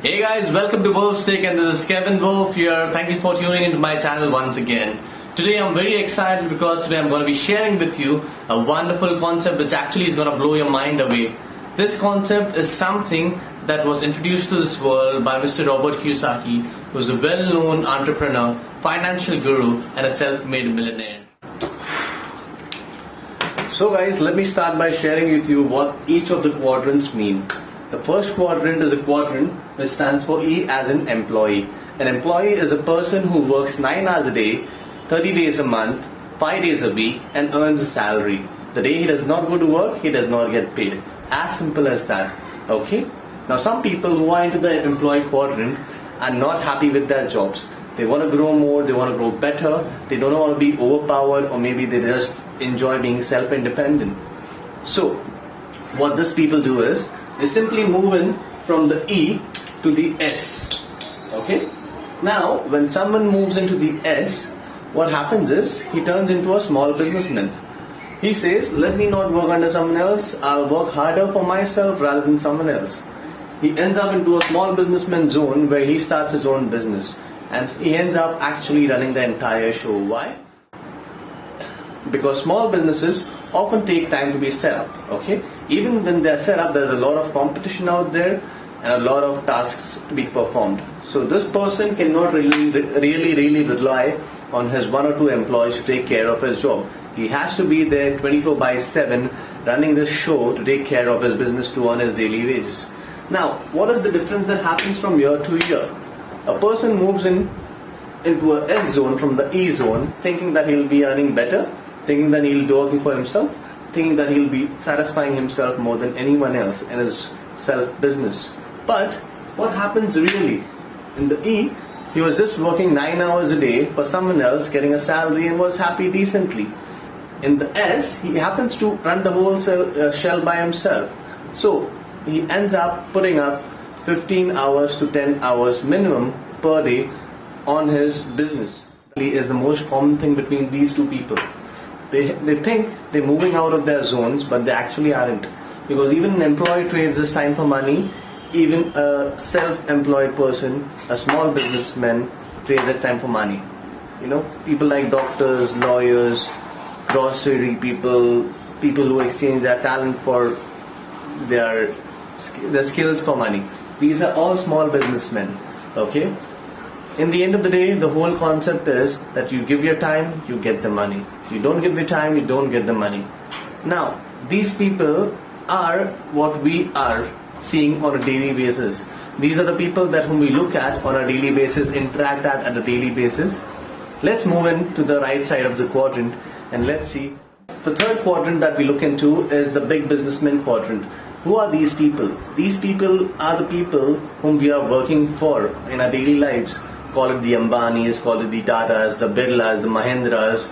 Hey guys, welcome to Wolf's Take, and this is Kevin Wolf here. Thank you for tuning into my channel once again. Today I'm very excited because today I'm going to be sharing with you a wonderful concept which actually is going to blow your mind away. This concept is something that was introduced to this world by Mr. Robert Kiyosaki, who is a well-known entrepreneur, financial guru and a self-made millionaire. So guys, let me start by sharing with you what each of the quadrants mean. The first quadrant is a quadrant which stands for E as in employee. An employee is a person who works 9 hours a day, 30 days a month, 5 days a week and earns a salary. The day he does not go to work, he does not get paid. As simple as that. Okay? Now some people who are into the employee quadrant are not happy with their jobs. They want to grow more, they want to grow better, they don't want to be overpowered, or maybe they just enjoy being self-independent. So what these people do is they simply move in from the E to the S. Okay? Now when someone moves into the S, what happens is he turns into a small businessman. He says, let me not work under someone else, I'll work harder for myself rather than someone else. He ends up into a small businessman zone where he starts his own business, and he ends up actually running the entire show. Why? Because small businesses often take time to be set up. Okay? Even when they're set up, there's a lot of competition out there and a lot of tasks to be performed. So this person cannot really rely on his 1 or 2 employees to take care of his job. He has to be there 24/7 running this show to take care of his business to earn his daily wages. Now, what is the difference that happens from year to year? A person moves into a S zone from the E zone thinking that he'll be earning better, thinking that he'll be working for himself, thinking that he'll be satisfying himself more than anyone else in his self-business. But what happens really? In the E, he was just working 9 hours a day for someone else, getting a salary and was happy decently. In the S, he happens to run the whole shell by himself. So he ends up putting up 15 hours to 10 hours minimum per day on his business. Is the most common thing between these two people. They think they're moving out of their zones, but they actually aren't. Because even an employee trades his time for money, even a self-employed person, a small businessman trades their time for money. You know, people like doctors, lawyers, grocery people, people who exchange their talent for their skills for money. These are all small businessmen. Okay? In the end of the day, the whole concept is that you give your time, you get the money. You don't give your time, you don't get the money. Now, these people are what we are seeing on a daily basis. These are the people that whom we look at on a daily basis, interact at a daily basis. Let's move into the right side of the quadrant and let's see. The third quadrant that we look into is the big businessman quadrant. Who are these people? These people are the people whom we are working for in our daily lives. Call it the Ambanis, call it the Tatas, the Birlas, the Mahindras,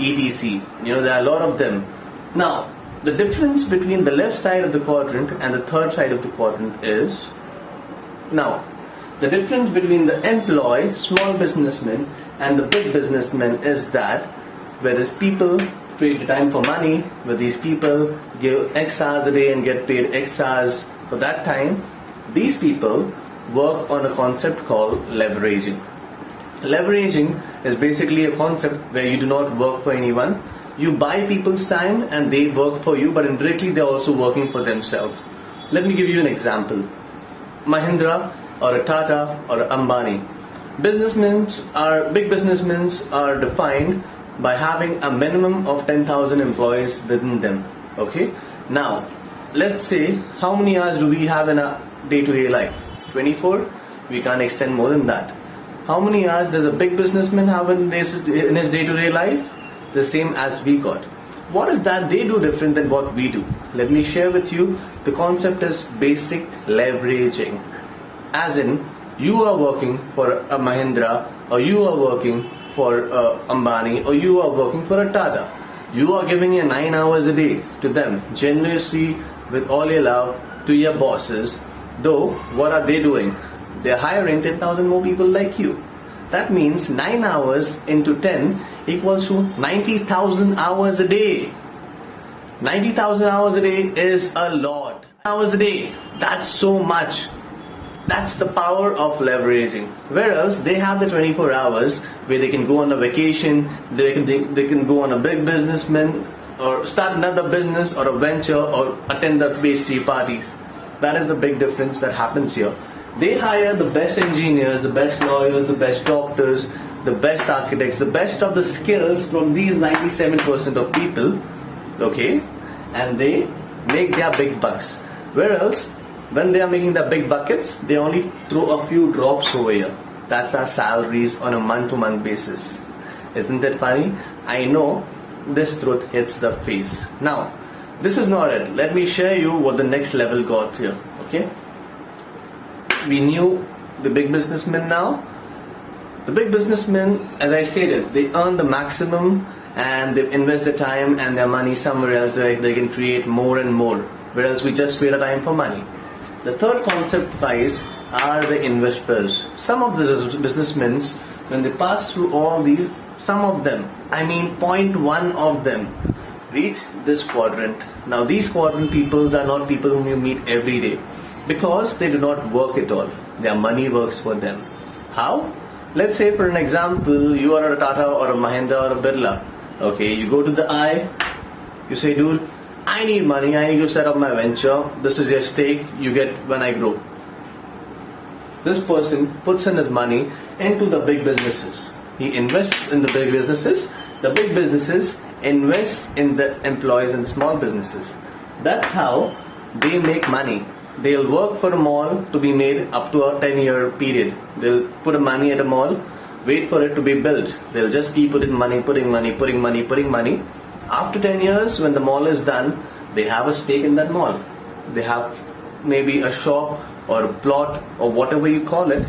etc. You know, there are a lot of them. Now, the difference between the left side of the quadrant and the third side of the quadrant is, now, the difference between the employee, small businessman and the big businessman is that where these people trade the time for money, where these people give X hours a day and get paid X hours for that time, these people work on a concept called leveraging. Leveraging is basically a concept where you do not work for anyone. You buy people's time and they work for you, but indirectly they're also working for themselves. Let me give you an example. Mahindra or a Tata or a Ambani. Big businessmen are defined by having a minimum of 10,000 employees within them. Okay? Now, let's say how many hours do we have in a day-to-day life? 24? We can't extend more than that. How many hours does a big businessman have in his day-to-day life? The same as we got. What is that they do different than what we do? Let me share with you. The concept is basic leveraging. As in, you are working for a Mahindra, or you are working for Ambani, or you are working for a Tata. You are giving your 9 hours a day to them, generously, with all your love, to your bosses. Though, what are they doing? They're hiring 10,000 more people like you. That means 9 hours into 10 equals to 90,000 hours a day. 90,000 hours a day is a lot. Hours a day, that's so much. That's the power of leveraging. Whereas they have the 24 hours where they can go on a vacation, they can go on a big businessman or start another business or a venture or attend the pastry parties. That is the big difference that happens here. They hire the best engineers, the best lawyers, the best doctors, the best architects, the best of the skills from these 97% of people, okay, and they make their big bucks. Whereas when they are making the big buckets, they only throw a few drops over here. That's our salaries on a month-to-month basis. Isn't that funny? I know this truth hits the face. Now, this is not it. Let me share you what the next level got here. Okay? We knew the big businessmen now. The big businessmen, as I stated, they earn the maximum and they invest their time and their money somewhere else where they can create more and more. Whereas we just create a time for money. The third concept, guys, are the investors. Some of the businessmen, when they pass through all these, some of them, I mean 0.1 of them, reach this quadrant. Now these quadrant people are not people whom you meet every day because they do not work at all. Their money works for them. How? Let's say for an example, you are a Tata or a Mahindra or a Birla. Okay, you go to the I, you say, dude, I need money, I need to set up my venture. This is your stake you get when I grow. This person puts in his money into the big businesses. He invests in the big businesses. The big businesses invest in the employees in the small businesses. That's how they make money. They'll work for a mall to be made up to a 10-year period. They'll put a money at a mall, wait for it to be built. They'll just keep putting money. After 10 years, when the mall is done, they have a stake in that mall. They have maybe a shop or a plot or whatever you call it.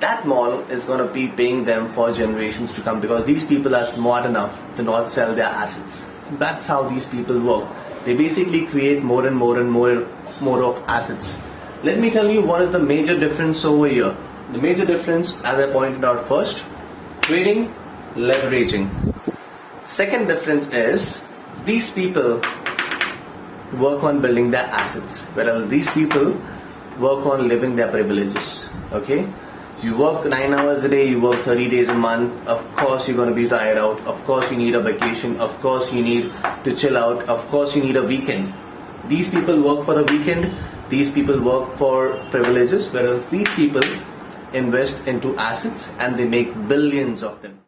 That mall is going to be paying them for generations to come because these people are smart enough to not sell their assets. That's how these people work. They basically create more and more of assets. Let me tell you what is the major difference over here. The major difference, as I pointed out first, trading, leveraging. Second difference is these people work on building their assets, whereas these people work on living their privileges. Okay? You work 9 hours a day, you work 30 days a month. Of course you're going to be tired out. Of course you need a vacation. Of course you need to chill out. Of course you need a weekend. These people work for the weekend. These people work for privileges, whereas these people invest into assets and they make billions of them.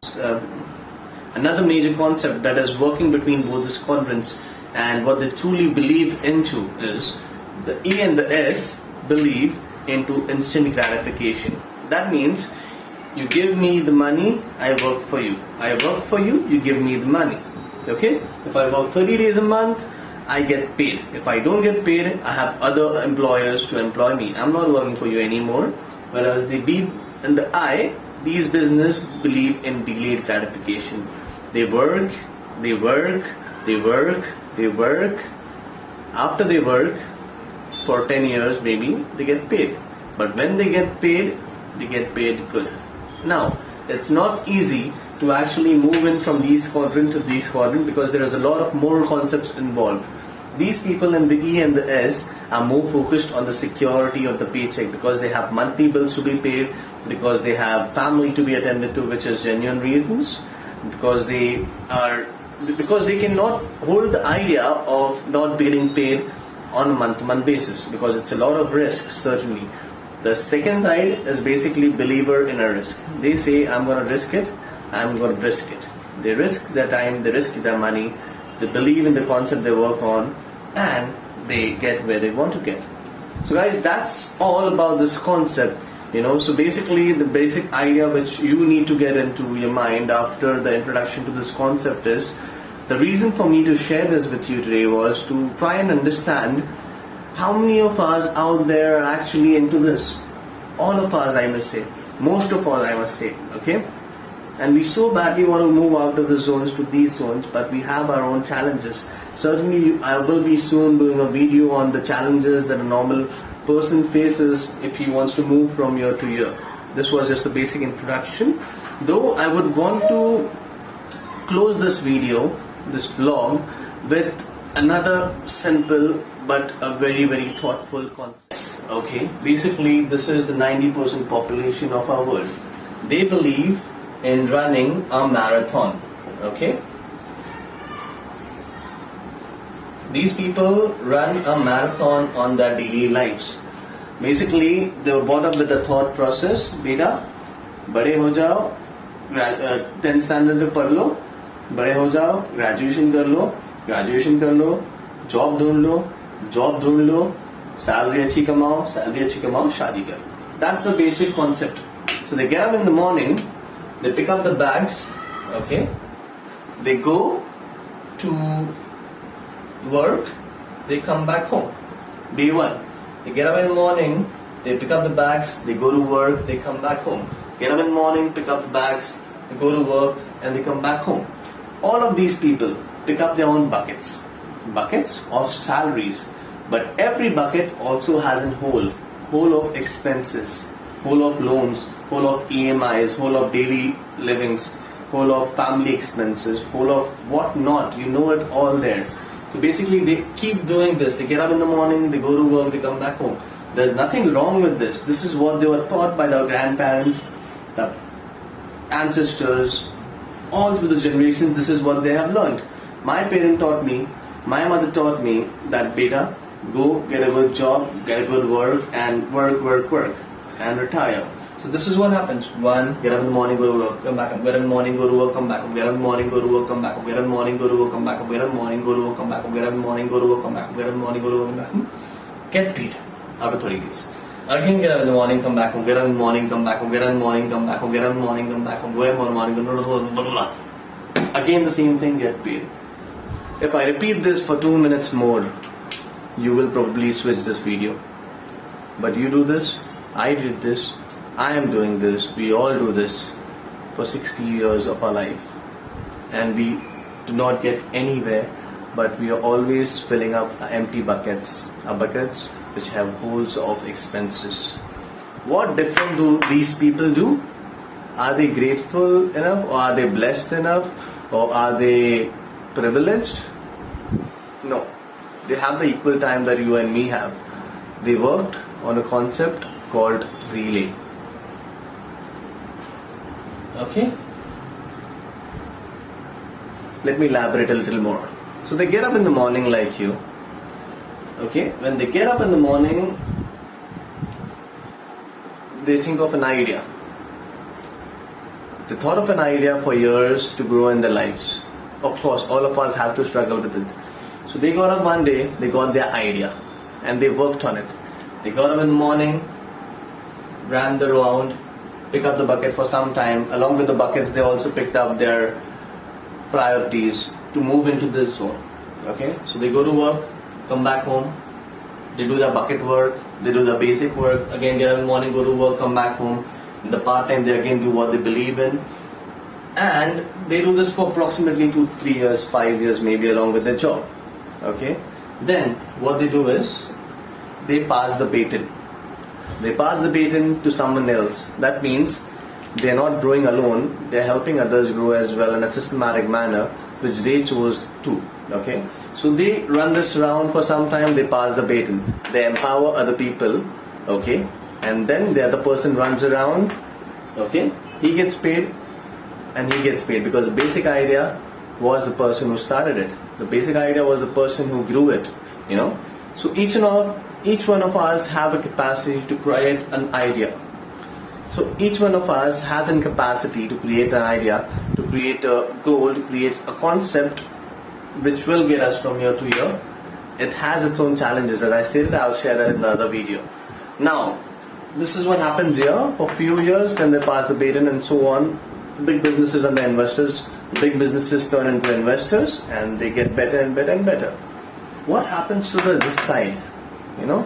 Another major concept that is working between both these quadrants and what they truly believe into is the E and the S believe into instant gratification. That means you give me the money, I work for you. I work for you, you give me the money. Okay? If I work 30 days a month, I get paid. If I don't get paid, I have other employers to employ me. I'm not working for you anymore. Whereas the B and the I, these business believe in delayed gratification. They work. After they work for 10 years maybe, they get paid. But when they get paid good. Now, it's not easy to actually move in from these quadrant to these quadrant because there is a lot of more concepts involved. These people in the E and the S are more focused on the security of the paycheck because they have monthly bills to be paid, because they have family to be attended to, which is genuine reasons, because they cannot hold the idea of not getting paid on a month-to-month basis because it's a lot of risk, certainly. The second side is basically believer in a risk. They say, I'm going to risk it, I'm going to risk it. They risk their time, they risk their money, they believe in the concept they work on, and they get where they want to get. So guys, that's all about this concept. So basically the basic idea which you need to get into your mind after the introduction to this concept is, the reason for me to share this with you today was to try and understand how many of us out there are actually into this. All of us, I must say. Most of all, I must say. Okay? And we so badly want to move out of the zones to these zones, but we have our own challenges. Certainly, I will be soon doing a video on the challenges that a normal person faces if he wants to move from year to year. This was just a basic introduction. Though I would want to close this video, this vlog, with another simple but a very, very thoughtful concept. Okay, basically this is the 90% population of our world. They believe in running a marathon. Okay, these people run a marathon on their daily lives. Basically, they were brought up with the thought process, beta, बड़े हो जाओ, 10th standard तक पढ़ लो, बड़े हो जाओ, graduation कर लो, job ढूंढ लो, salary अच्छी कमाओ, शादी करो. That's the basic concept. So they get up in the morning, they pick up the bags, okay, they go to work, they come back home. Day one. They get up in the morning, they pick up the bags, they go to work, they come back home. Get up in the morning, pick up the bags, they go to work, and they come back home. All of these people pick up their own buckets of salaries. But every bucket also has a whole of expenses, whole of loans, whole of EMIs, whole of daily livings, whole of family expenses, whole of what not. You know it all there. So basically they keep doing this. They get up in the morning, they go to work, they come back home. There's nothing wrong with this. This is what they were taught by their grandparents, the ancestors, all through the generations. This is what they have learned. My parent taught me, my mother taught me that beta, go get a good job, get a good work, and work and retire. So this is what happens. One, get up in the morning, go to work, come back home. Get up in the morning, go to work, come back home. Get up in the morning, go to work, come back home. Get up in the morning, go to work, come back home. Get up in the morning, go to work, come back home. Get up in the morning, go to work, come back home. Get up in the morning, go to work, come back home. Get paid after 30 days. Again, get up in the morning, come back home. Get up in the morning, come back home. Get up in the morning, come back home. Get up in the morning, come back home. Go in the morning, blah, blah, blah. Again the same thing, get paid. If I repeat this for 2 minutes more, you will probably switch this video. But you do this, I did this, I am doing this, we all do this for 60 years of our life. And we do not get anywhere, but we are always filling up our empty buckets. Our buckets which have holes of expenses. What different do these people do? Are they grateful enough, or are they blessed enough, or are they privileged? No. They have the equal time that you and me have. They worked on a concept called relay. Okay? Let me elaborate a little more. So they get up in the morning like you. Okay? When they get up in the morning, they think of an idea. They thought of an idea for years to grow in their lives. Of course, all of us have to struggle with it. So they got up one day, they got their idea and they worked on it. They got up in the morning, ran the round, picked up the bucket for some time. Along with the buckets, they also picked up their priorities to move into this zone. Okay, so they go to work, come back home, they do their bucket work, they do their basic work, again get up in the morning, go to work, come back home. In the part time, they again do what they believe in. And they do this for approximately 2-3 years, 5 years maybe, along with their job. Okay, then what they do is they pass the baton. They pass the baton to someone else. That means they are not growing alone, they are helping others grow as well in a systematic manner, which they chose to. Okay, so they run this round for some time, they pass the baton, they empower other people. Okay, and then the other person runs around. Okay, he gets paid and he gets paid because the basic idea was the person who started it. The basic idea was the person who grew it, you know. So each one of us have a capacity to create an idea. So each one of us has a capacity to create an idea, to create a goal, to create a concept which will get us from year to year. It has its own challenges. As I stated, I'll share that in another video. Now, this is what happens here for a few years, then they pass the baton and so on. Big businesses and the investors, big businesses turn into investors and they get better and better and better. What happens to this side? You know,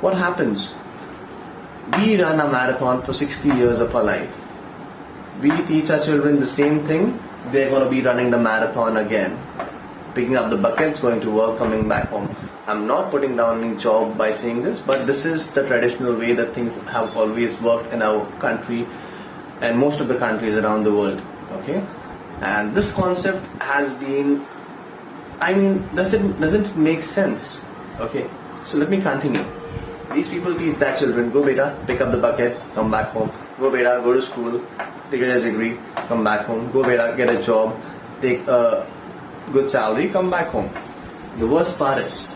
what happens? We run a marathon for 60 years of our life. We teach our children the same thing, they're going to be running the marathon again. Picking up the buckets, going to work, coming back home. I'm not putting down any job by saying this, but this is the traditional way that things have always worked in our country and most of the countries around the world. Okay, and this concept has been, doesn't make sense. Okay, so let me continue. These people teach their children, go beta, pick up the bucket, come back home. Go beta, go to school, take a degree, come back home. Go beta, get a job, take a good salary, come back home. The worst part is,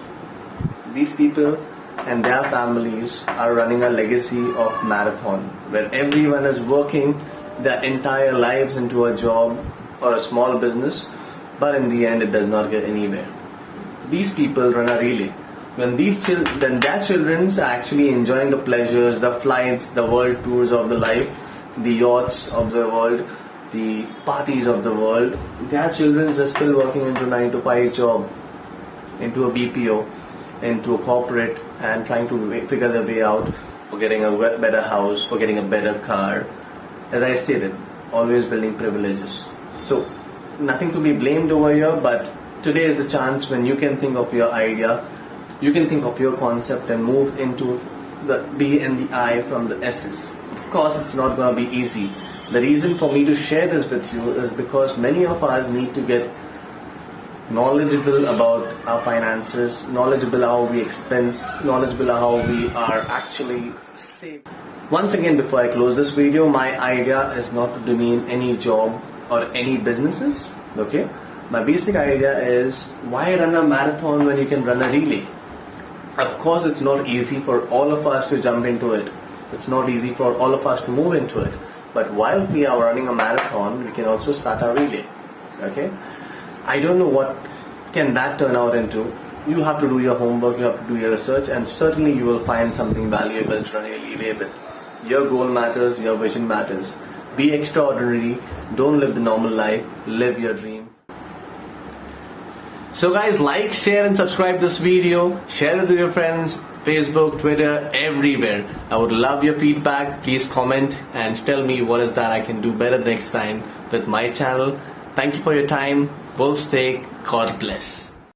these people and their families are running a legacy of marathon where everyone is working their entire lives into a job or a small business, but in the end it does not get anywhere. These people run a relay. When their children are actually enjoying the pleasures, the flights, the world tours of the life, the yachts of the world, the parties of the world, their children are still working into 9 to 5 job, into a BPO, into a corporate, and trying to figure their way out for getting a better house, for getting a better car. As I stated, always building privileges. So nothing to be blamed over here, but today is the chance when you can think of your idea, you can think of your concept and move into the B and the I from the S's. Of course, it's not going to be easy. The reason for me to share this with you is because many of us need to get knowledgeable about our finances, knowledgeable how we expense, knowledgeable how we are actually saving. Once again, before I close this video, my idea is not to demean any job or any businesses. Okay, my basic idea is, why run a marathon when you can run a relay? Of course, it's not easy for all of us to jump into it. It's not easy for all of us to move into it. But while we are running a marathon, we can also start a relay. Okay, I don't know what can that turn out into. You have to do your homework, you have to do your research, and certainly you will find something valuable to run a relay with. Your goal matters, your vision matters. Be extraordinary, don't live the normal life, live your dream. So guys, like, share and subscribe this video, share it with your friends, Facebook, Twitter, everywhere. I would love your feedback. Please comment and tell me what is that I can do better next time with my channel. Thank you for your time. Both stay. God bless.